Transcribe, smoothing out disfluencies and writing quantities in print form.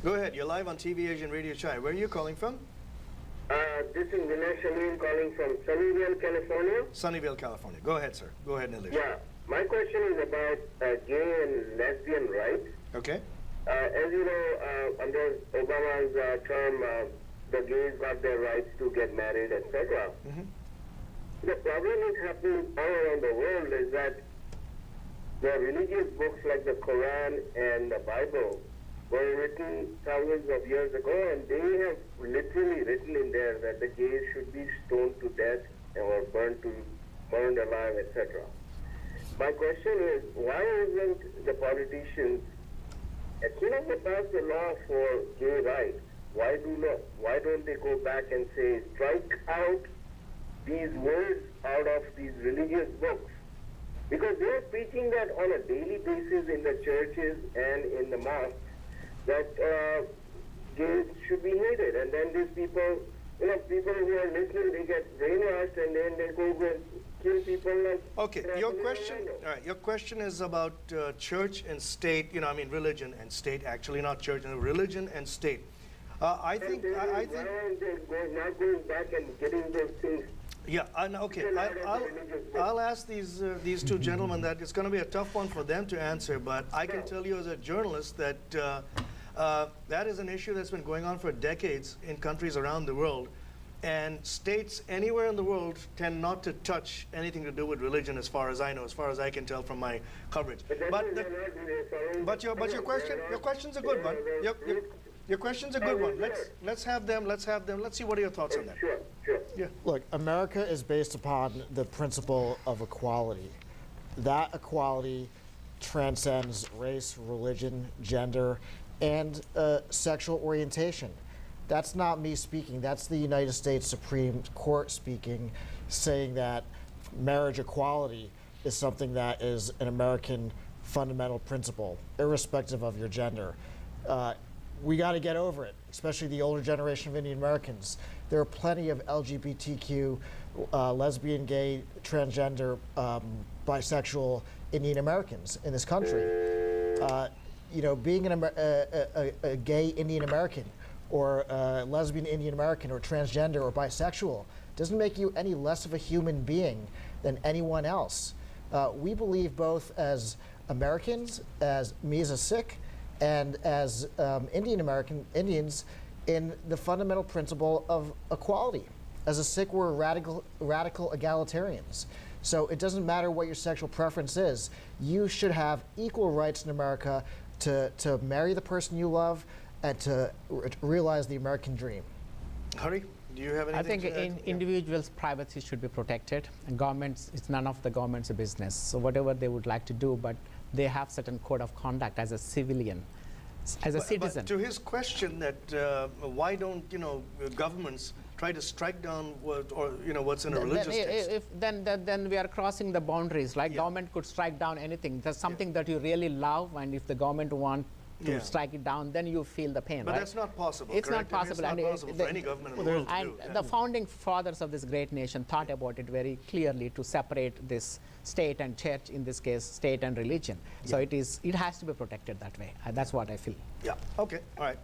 Go ahead. You're live on TV Asian Radio Chai. Where are you calling from? This is Nilesh calling from Sunnyvale, California. Sunnyvale, California. Go ahead, sir. Go ahead, Nilesh. Yeah, my question is about gay and lesbian rights. Okay. As you know, under Obama's term, the gays got their rights to get married, etc. The problem is happening all around the world is that the religious books like the Quran and the Bible were written thousands of years ago, and they have literally written in there that the gays should be stoned to death or burned alive, etc. My question is, why isn't the politicians, as soon as they pass the law for gay rights, why don't they go back and say, strike out these words out of these religious books? Because they are preaching that on a daily basis in the churches and in the mosques, that gays should be hated. And then these people, people who are listening, they get brainwashed and then they go and kill people. Like okay, your question is about church and state, religion and state, actually not church, religion and state. I think why aren't they not going back and getting those things? Yeah, okay. I'll ask these two gentlemen that. It's going to be a tough one for them to answer, but I can tell you as a journalist that that is an issue that's been going on for decades in countries around the world, and states anywhere in the world tend not to touch anything to do with religion, as far as I know, as far as I can tell from my coverage. But your question's a good one. Your question's a good one. Let's have them. Let's see what are your thoughts on that. Sure. Yeah. Look, America is based upon the principle of equality. That equality transcends race, religion, gender, and sexual orientation. That's not me speaking. That's the United States Supreme Court speaking, saying that marriage equality is something that is an American fundamental principle, irrespective of your gender. We got to get over it, especially the older generation of Indian Americans. There are plenty of LGBTQ, lesbian, gay, transgender, bisexual Indian Americans in this country. Being a gay Indian American or a lesbian Indian American or transgender or bisexual doesn't make you any less of a human being than anyone else. We believe both as Americans, as me as a Sikh, and as Indians in the fundamental principle of equality. As a Sikh, we're radical egalitarians. So it doesn't matter what your sexual preference is. You should have equal rights in America to marry the person you love and to realize the American dream. Hari, do you have anything? I think to add? individuals' privacy should be protected, and governments, it's none of the government's business. So whatever they would like to do, but they have certain code of conduct as a civilian, as a citizen. But to his question that why don't governments try to strike down what's in a religious text? Then we are crossing the boundaries. Like government could strike down anything. There's something that you really love, and if the government want to strike it down, then you feel the pain. But right? that's not possible. It's correct? not possible. I mean, it's not possible for any government in the world to do. And the founding fathers of this great nation thought about it very clearly to separate this state and church, in this case, state and religion. So it has to be protected that way. That's what I feel. Yeah. Okay. All right.